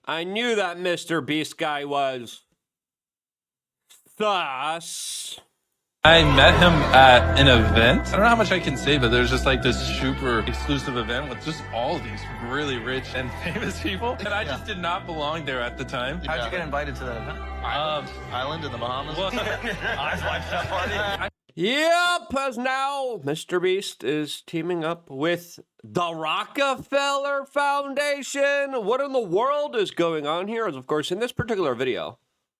I knew that MrBeast guy was sus. I met him at an event. I don't know how much I can say, but there's just like this super exclusive event with just all these really rich and famous people. And I just did not belong there at the time. How'd you get invited to that event? Island in the Bahamas? Well, Eyes Wide Shut party. Yep, as now MrBeast is teaming up with the Rockefeller Foundation. What in the world is going on here? As of course, in this particular video,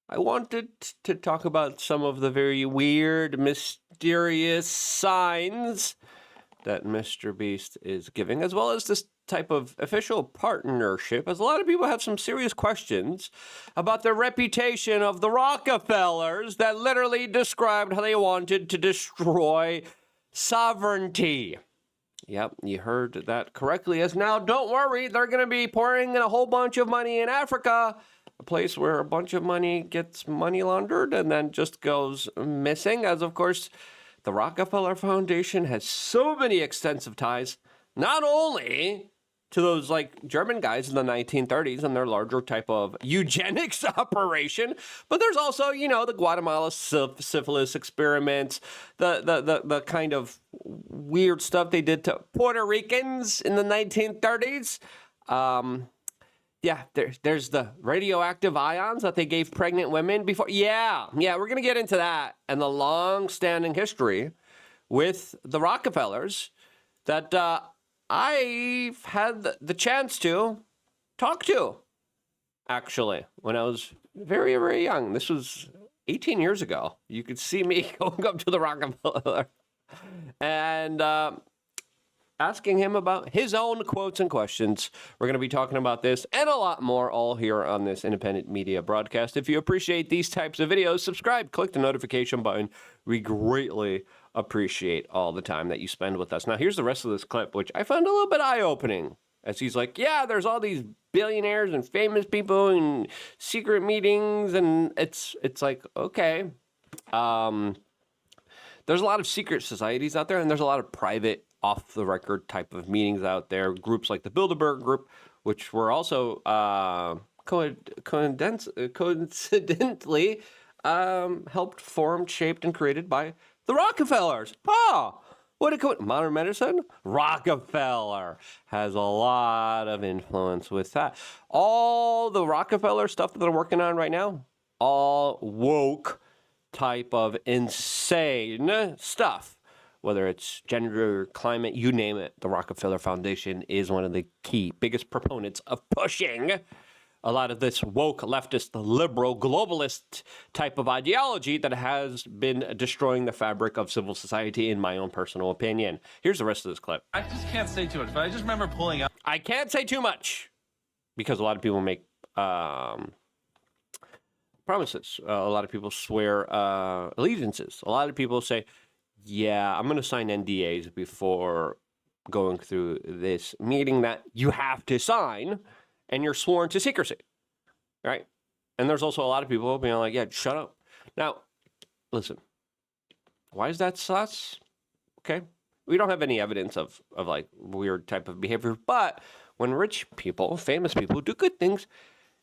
I wanted to talk about some of the very weird, mysterious signs that MrBeast is giving, as well as this type of official partnership, as a lot of people have some serious questions about the reputation of the Rockefellers that literally described how they wanted to destroy sovereignty. Yep, you heard that correctly. As now, don't worry, they're going to be pouring in a whole bunch of money in Africa, a place where a bunch of money gets money laundered and then just goes missing, as of course, the Rockefeller Foundation has so many extensive ties, not only to those like German guys in the 1930s and their larger type of eugenics operation, but there's also, you know, the Guatemala syphilis experiments, the kind of weird stuff they did to Puerto Ricans in the 1930s. Yeah, there's the radioactive ions that they gave pregnant women before. Yeah, we're going to get into that and the long-standing history with the Rockefellers that I've had the chance to talk to, actually, when I was very, very young. This was 18 years ago. You could see me going up to the Rockefeller and asking him about his own quotes and questions. We're going to be talking about this and a lot more all here on this independent media broadcast. If you appreciate these types of videos, subscribe, click the notification button. We greatly appreciate all the time that you spend with us. Now, here's the rest of this clip, which I found a little bit eye-opening. As he's like, yeah, there's all these billionaires and famous people and secret meetings, and it's like, okay. There's a lot of secret societies out there, and there's a lot of private, off-the-record type of meetings out there. Groups like the Bilderberg Group, which were also coincidentally helped, formed, shaped, and created by the Rockefellers. What a modern medicine? Rockefeller has a lot of influence with that. All the Rockefeller stuff that they're working on right now, all woke type of insane stuff. Whether it's gender, climate, you name it, the Rockefeller Foundation is one of the key, biggest proponents of pushing a lot of this woke, leftist, liberal, globalist type of ideology that has been destroying the fabric of civil society, in my own personal opinion. Here's the rest of this clip. I just can't say too much, but I just remember pulling out. I can't say too much because a lot of people make promises. A lot of people swear allegiances. A lot of people say, yeah, I'm going to sign NDAs before going through this meeting that you have to sign, and you're sworn to secrecy, right? And there's also a lot of people being like, yeah, shut up. Now, listen, why is that sus? Okay, we don't have any evidence of like weird type of behavior, but when rich people, famous people do good things,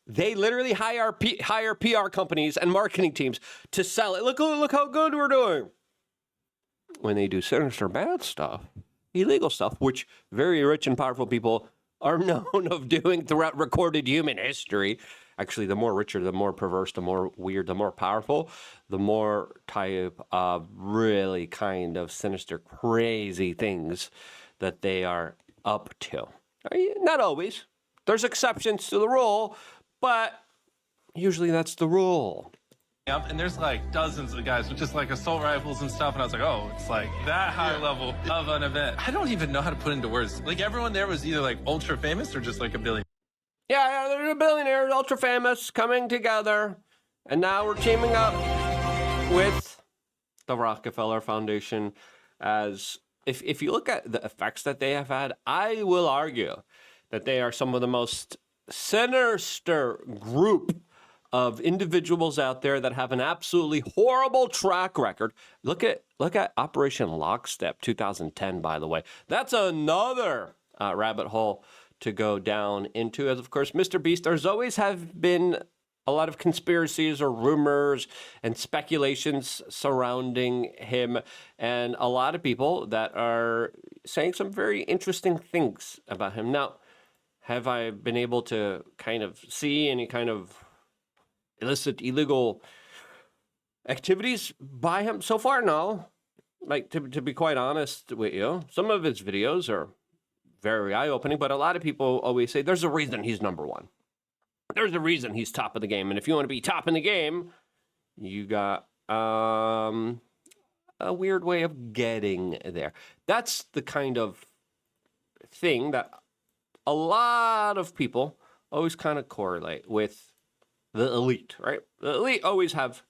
they literally hire PR companies and marketing teams to sell it. Look how good we're doing. When they do sinister, bad stuff, illegal stuff, which very rich and powerful people are known of doing throughout recorded human history. Actually, the more richer, the more perverse, the more weird, the more powerful, the more type of really kind of sinister, crazy things that they are up to. Not always. There's exceptions to the rule, but usually that's the rule. And there's like dozens of guys with just like assault rifles and stuff. And I was like, oh, it's like that high level of an event. I don't even know how to put into words. Like everyone there was either like ultra famous or just like a billion. Yeah, they're billionaires, ultra famous, coming together. And now we're teaming up with the Rockefeller Foundation. As if you look at the effects that they have had, I will argue that they are some of the most sinister group of individuals out there that have an absolutely horrible track record. Look at Operation Lockstep 2010, by the way. That's another rabbit hole to go down into, as of course, MrBeast. There's always have been a lot of conspiracies or rumors and speculations surrounding him, and a lot of people that are saying some very interesting things about him. Now, have I been able to kind of see any kind of illicit, illegal activities by him so far? No. Like, to be quite honest with you, some of his videos are very eye-opening, but a lot of people always say there's a reason he's number one. There's a reason he's top of the game. And if you want to be top in the game, you got a weird way of getting there. That's the kind of thing that a lot of people always kind of correlate with the elite, right? The elite always have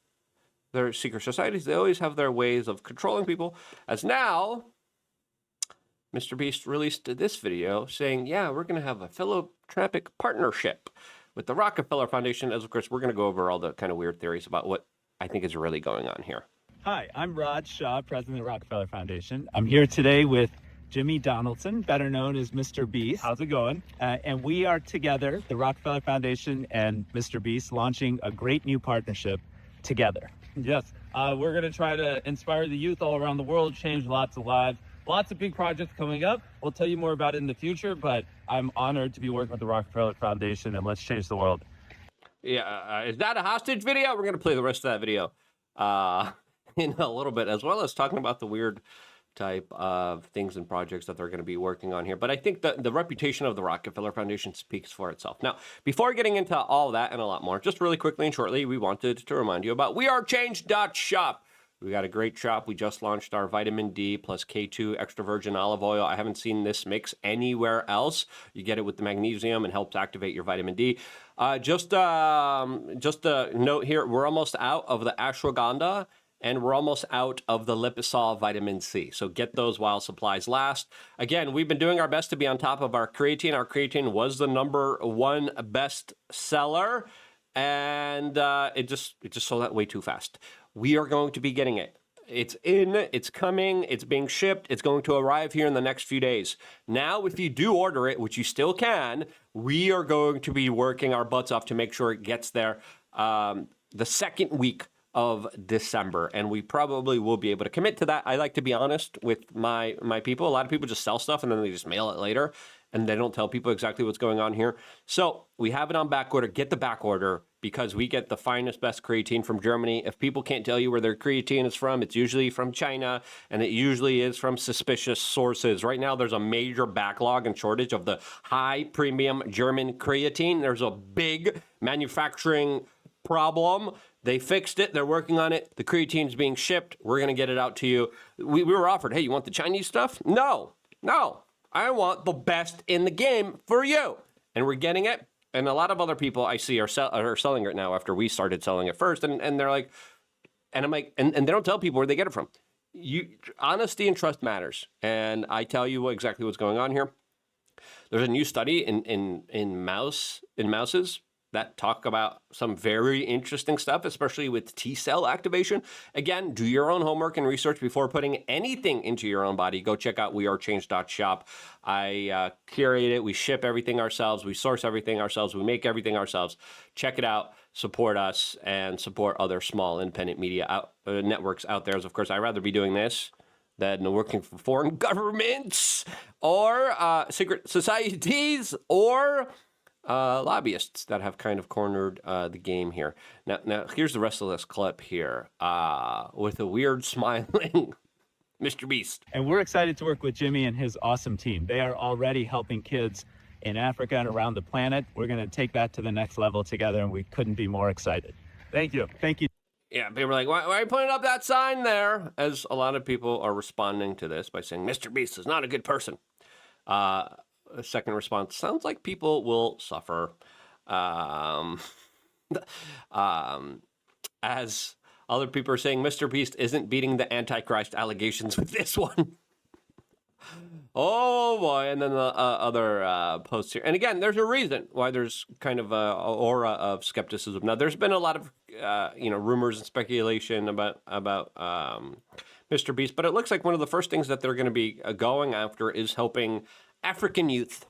their secret societies. They always have their ways of controlling people. As now, MrBeast released this video saying, yeah, we're going to have a philanthropic partnership with the Rockefeller Foundation. As of course, we're going to go over all the kind of weird theories about what I think is really going on here. Hi, I'm Rod Shaw, president of the Rockefeller Foundation. I'm here today with Jimmy Donaldson, better known as MrBeast. How's it going? And we are together, the Rockefeller Foundation and MrBeast, launching a great new partnership together. Yes, we're going to try to inspire the youth all around the world, change lots of lives. Lots of big projects coming up. We'll tell you more about it in the future, but I'm honored to be working with the Rockefeller Foundation, and let's change the world. Yeah, is that a hostage video? We're going to play the rest of that video in a little bit, as well as talking about the weird type of things and projects that they're going to be working on here. But I think the reputation of the Rockefeller Foundation speaks for itself. Now, before getting into all that and a lot more, just really quickly and shortly, we wanted to remind you about wearechange.shop. We got a great shop. We just launched our vitamin D plus K2 extra virgin olive oil. I haven't seen this mix anywhere else. You get it with the magnesium and helps activate your vitamin D. Just a note here, we're almost out of the ashwagandha and we're almost out of the Liposol vitamin C. So get those while supplies last. Again, we've been doing our best to be on top of our creatine. Our creatine was the #1 best seller, and it just sold out way too fast. We are going to be getting it. It's in, it's coming, it's being shipped, it's going to arrive here in the next few days. Now, if you do order it, which you still can, we are going to be working our butts off to make sure it gets there the second week of December, and we probably will be able to commit to that. I like to be honest with my people. A lot of people just sell stuff and then they just mail it later, and they don't tell people exactly what's going on here. So we have it on back order. Get the back order because we get the finest, best creatine from Germany. If people can't tell you where their creatine is from, it's usually from China, and it usually is from suspicious sources. Right now, there's a major backlog and shortage of the high premium German creatine. There's a big manufacturing problem. They fixed it. They're working on it. The creatine's being shipped. We're going to get it out to you. We were offered, hey, you want the Chinese stuff? No. I want the best in the game for you. And we're getting it. And a lot of other people I see are selling it now after we started selling it first. And they're like, and I'm like, and they don't tell people where they get it from. Honesty and trust matters. And I tell you exactly what's going on here. There's a new study in mouses that talk about some very interesting stuff, especially with T-cell activation. Again, do your own homework and research before putting anything into your own body. Go check out wearechange.shop. I curate it. We ship everything ourselves. We source everything ourselves. We make everything ourselves. Check it out. Support us and support other small independent media networks out there. As of course, I'd rather be doing this than working for foreign governments or secret societies or lobbyists that have kind of cornered the game here. Now, here's the rest of this clip here with a weird smiling MrBeast. And we're excited to work with Jimmy and his awesome team. They are already helping kids in Africa and around the planet. We're going to take that to the next level together, and we couldn't be more excited. Thank you. Thank you. Yeah, people are like, why are you putting up that sign there? As a lot of people are responding to this by saying, MrBeast is not a good person. A second response, sounds like people will suffer. As other people are saying, MrBeast isn't beating the Antichrist allegations with this one. Oh boy, and then the other posts here. And again, there's a reason why there's kind of a aura of skepticism. Now, there's been a lot of rumors and speculation about MrBeast, but it looks like one of the first things that they're going to be going after is helping African youth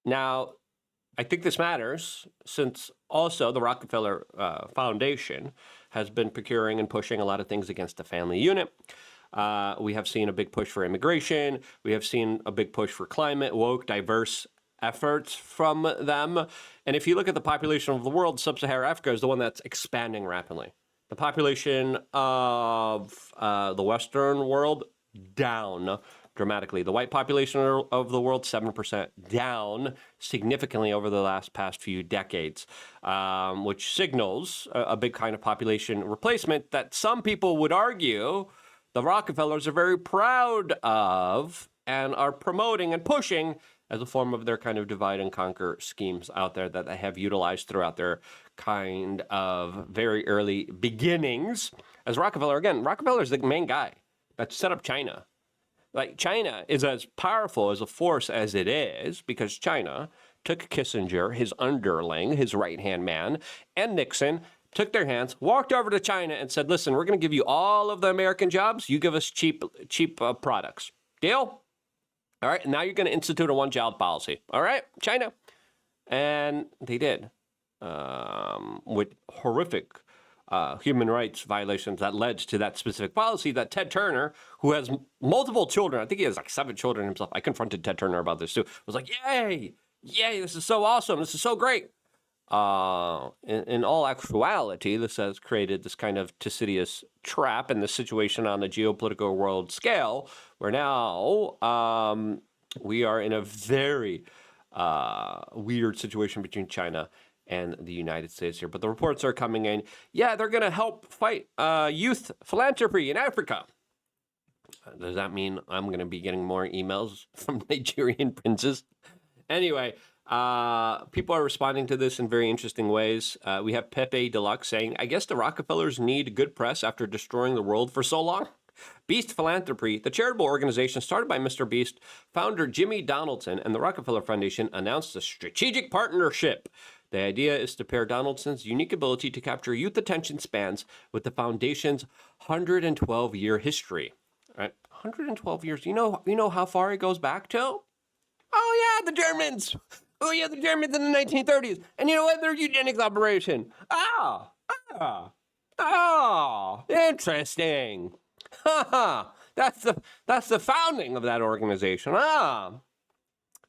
Now, I think this matters since also the Rockefeller Foundation has been procuring and pushing a lot of things against the family unit. We have seen a big push for immigration. We have seen a big push for climate, woke, diverse efforts from them. And if you look at the population of the world, sub-Saharan Africa is the one that's expanding rapidly. The population of the Western world, down dramatically. The white population of the world, 7%, down significantly over the past few decades, which signals a big kind of population replacement that some people would argue the Rockefellers are very proud of and are promoting and pushing as a form of their kind of divide and conquer schemes out there that they have utilized throughout their kind of very early beginnings. As Rockefeller, again, Rockefeller is the main guy that set up China. Like, China is as powerful as a force as it is because China took Kissinger, his underling, his right-hand man, and Nixon, took their hands, walked over to China and said, listen, we're going to give you all of the American jobs. You give us cheap products. Deal? All right. And now you're going to institute a one-child policy. All right, China. And they did with horrific human rights violations that led to that specific policy that Ted Turner, who has multiple children, I think he has like 7 children himself. I confronted Ted Turner about this too. I was like, yay, this is so awesome. This is so great. In all actuality, this has created this kind of Thucydides trap in the situation on the geopolitical world scale, where now we are in a very weird situation between China and the United States here. But the reports are coming in. Yeah, they're going to help fight youth philanthropy in Africa. Does that mean I'm going to be getting more emails from Nigerian princes? Anyway, people are responding to this in very interesting ways. We have Pepe Deluxe saying, I guess the Rockefellers need good press after destroying the world for so long. Beast Philanthropy, the charitable organization started by MrBeast founder Jimmy Donaldson and the Rockefeller Foundation, announced a strategic partnership. The idea is to pair Donaldson's unique ability to capture youth attention spans with the foundation's 112-year history. All right, 112 years. You know how far it goes back to? Oh yeah, the Germans. Oh yeah, the Germans in the 1930s. And you know what? Their eugenics operation. Interesting. That's the founding of that organization.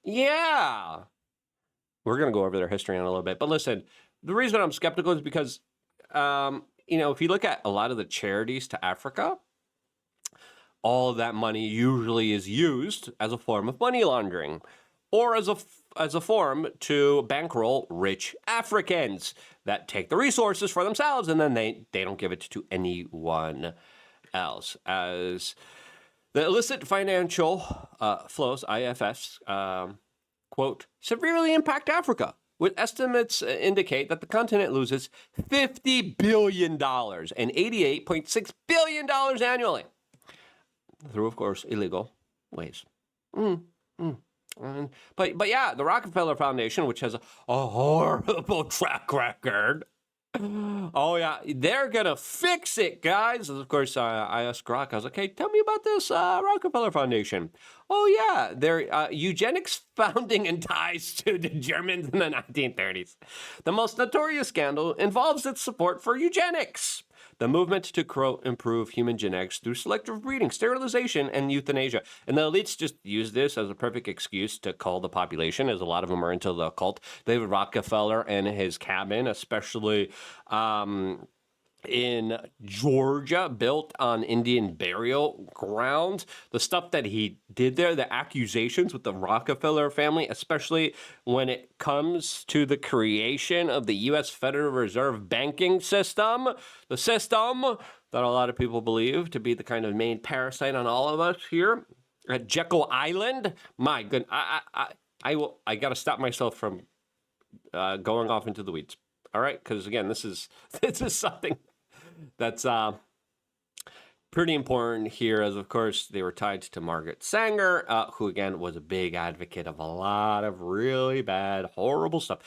Yeah. We're going to go over their history in a little bit. But listen, the reason I'm skeptical is because, if you look at a lot of the charities to Africa, all of that money usually is used as a form of money laundering or as a form to bankroll rich Africans that take the resources for themselves and then they don't give it to anyone else. As the illicit financial flows, IFFs, quote, severely impact Africa, with estimates indicate that the continent loses $50 billion and $88.6 billion annually through, of course, illegal ways. But yeah, the Rockefeller Foundation, which has a horrible track record, oh yeah, they're gonna fix it, guys. Of course, I asked Rock, I was like, hey, tell me about this Rockefeller Foundation. Oh yeah, their eugenics founding and ties to the Germans in the 1930s. The most notorious scandal involves its support for eugenics, the movement to improve human genetics through selective breeding, sterilization, and euthanasia. And the elites just use this as a perfect excuse to cull the population, as a lot of them are into the occult. David Rockefeller and his cabin, especially in Georgia, built on Indian burial grounds. The stuff that he did there, the accusations with the Rockefeller family, especially when it comes to the creation of the U.S. Federal Reserve banking system, the system that a lot of people believe to be the kind of main parasite on all of us here at Jekyll Island. My goodness, I got to stop myself from going off into the weeds. All right, because again, this is something that's pretty important here, as of course they were tied to Margaret Sanger, who again was a big advocate of a lot of really bad, horrible stuff.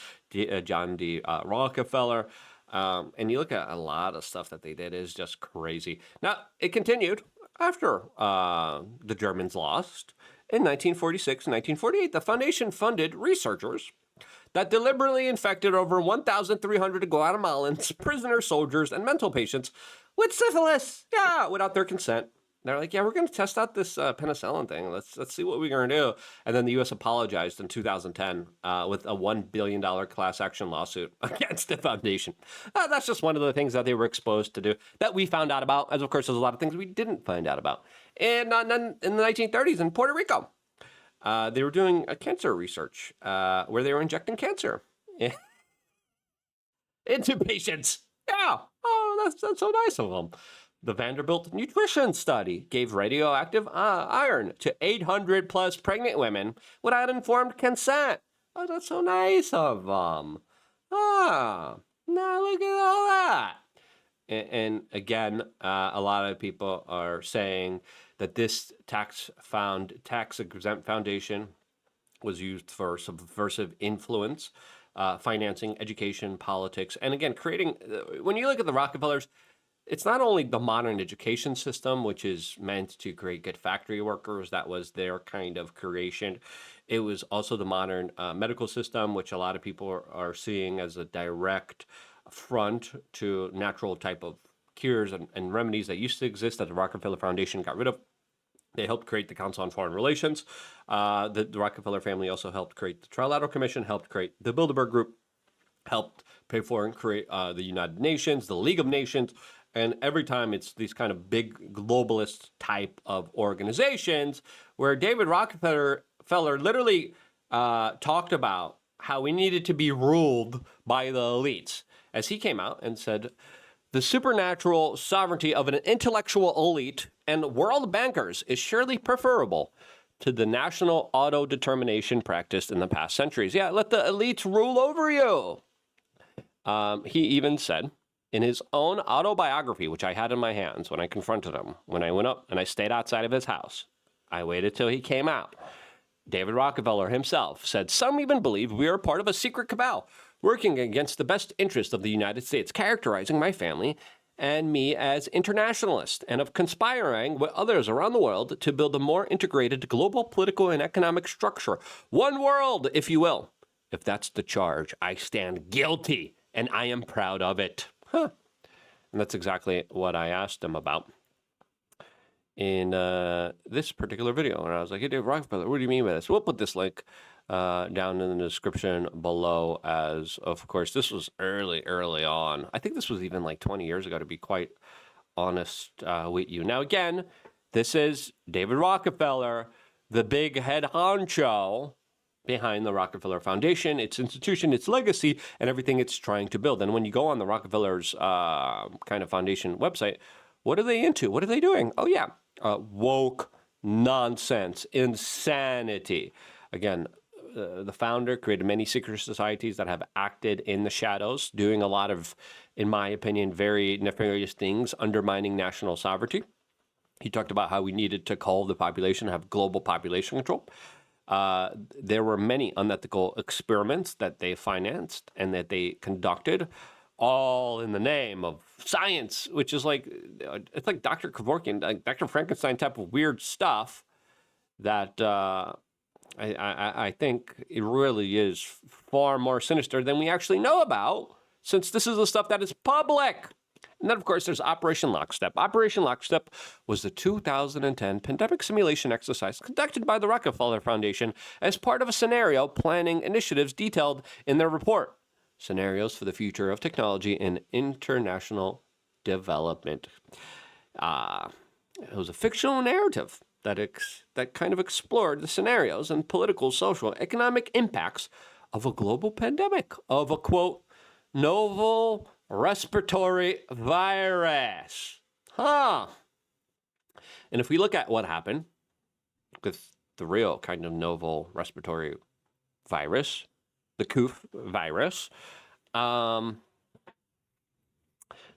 John D. Rockefeller, and you look at a lot of stuff that they did is just crazy. Now it continued after the Germans lost, In 1946 and 1948, the foundation funded researchers that deliberately infected over 1,300 Guatemalans, prisoner soldiers, and mental patients with syphilis, without their consent. They're like, we're going to test out this penicillin thing. Let's see what we're going to do. And then the U.S. apologized in 2010 with a $1 billion class action lawsuit against the foundation. That's just one of the things that they were exposed to do that we found out about, as of course there's a lot of things we didn't find out about. And then in the 1930s in Puerto Rico, they were doing a cancer research where they were injecting cancer into patients. Yeah. Oh, that's so nice of them. The Vanderbilt Nutrition Study gave radioactive iron to 800 plus pregnant women without informed consent. Oh, that's so nice of them. Now look at all that. And again, a lot of people are saying that this tax-exempt foundation was used for subversive influence, financing, education, politics, and again, creating. When you look at the Rockefellers, it's not only the modern education system, which is meant to create good factory workers. That was their kind of creation. It was also the modern medical system, which a lot of people are seeing as a direct front to natural type of cures and remedies that used to exist that the Rockefeller Foundation got rid of. They helped create the Council on Foreign Relations. The Rockefeller family also helped create the Trilateral Commission, helped create the Bilderberg Group, helped pay for and create the United Nations, the League of Nations. And every time it's these kind of big globalist type of organizations where David Rockefeller literally talked about how we needed to be ruled by the elites. As he came out and said, the supernatural sovereignty of an intellectual elite and world bankers is surely preferable to the national auto-determination practiced in the past centuries. Yeah, let the elites rule over you. He even said, in his own autobiography, which I had in my hands when I confronted him, when I went up and I stayed outside of his house, I waited till he came out. David Rockefeller himself said, some even believe we are part of a secret cabal, working against the best interest of the United States, characterizing my family and me as internationalists, and of conspiring with others around the world to build a more integrated global political and economic structure. One world, if you will. If that's the charge, I stand guilty, and I am proud of it. And that's exactly what I asked him about in this particular video. And I was like, hey, Dave Rockefeller, what do you mean by this? We'll put this link down in the description below, as, of course, this was early on. I think this was even like 20 years ago, to be quite honest with you. Now, again, this is David Rockefeller, the big head honcho behind the Rockefeller Foundation, its institution, its legacy, and everything it's trying to build. And when you go on the Rockefellers kind of foundation website, what are they into? What are they doing? Oh, yeah, woke nonsense, insanity. Again, the founder created many secret societies that have acted in the shadows, doing a lot of, in my opinion, very nefarious things, undermining national sovereignty. He talked about how we needed to cull the population, have global population control. There were many unethical experiments that they financed and that they conducted, all in the name of science, which is like, it's like Dr. Kevorkian, like Dr. Frankenstein type of weird stuff that I think it really is far more sinister than we actually know about, since this is the stuff that is public. And then, of course, there's Operation Lockstep. Operation Lockstep was the 2010 pandemic simulation exercise conducted by the Rockefeller Foundation as part of a scenario planning initiatives detailed in their report, Scenarios for the Future of Technology and International Development. It was a fictional narrative that kind of explored the scenarios and political, social, economic impacts of a global pandemic, of a, quote, novel respiratory virus. And if we look at what happened with the real kind of novel respiratory virus, the COOF virus,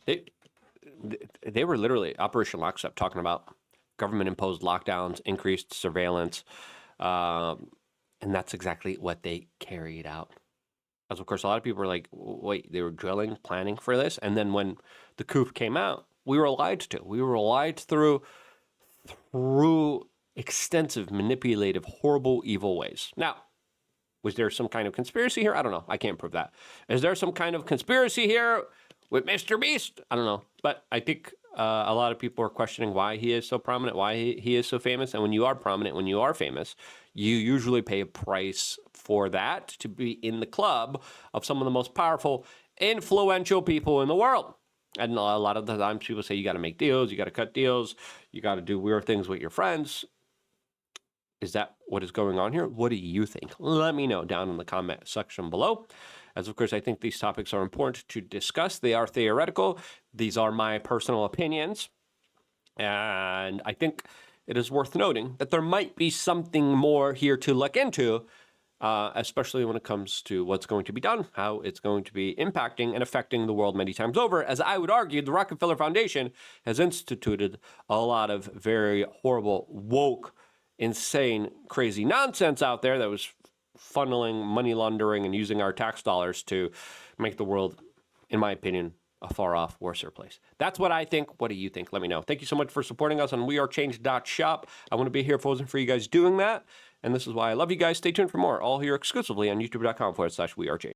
they were literally Operation Lockstep talking about government-imposed lockdowns, increased surveillance, and that's exactly what they carried out. As of course, a lot of people were like, wait, they were drilling, planning for this? And then when the COOF came out, we were lied to. We were lied through extensive, manipulative, horrible, evil ways. Now, was there some kind of conspiracy here? I don't know. I can't prove that. Is there some kind of conspiracy here with MrBeast? I don't know. But I think a lot of people are questioning why he is so prominent, why he is so famous. And when you are prominent, when you are famous, you usually pay a price for that to be in the club of some of the most powerful, influential people in the world. And a lot of the times people say you got to make deals, you got to cut deals, you got to do weird things with your friends. Is that what is going on here? What do you think? Let me know down in the comment section below. As of course, I think these topics are important to discuss. They are theoretical. These are my personal opinions. And I think it is worth noting that there might be something more here to look into, especially when it comes to what's going to be done, how it's going to be impacting and affecting the world many times over. As I would argue, the Rockefeller Foundation has instituted a lot of very horrible, woke, insane, crazy nonsense out there that was funneling money laundering and using our tax dollars to make the world, in my opinion, a far off, worser place. That's what I think. What do you think? Let me know. Thank you so much for supporting us on wearechange.shop. I want to be here if it wasn't for you guys doing that. And this is why I love you guys. Stay tuned for more, all here exclusively on youtube.com/wearechange.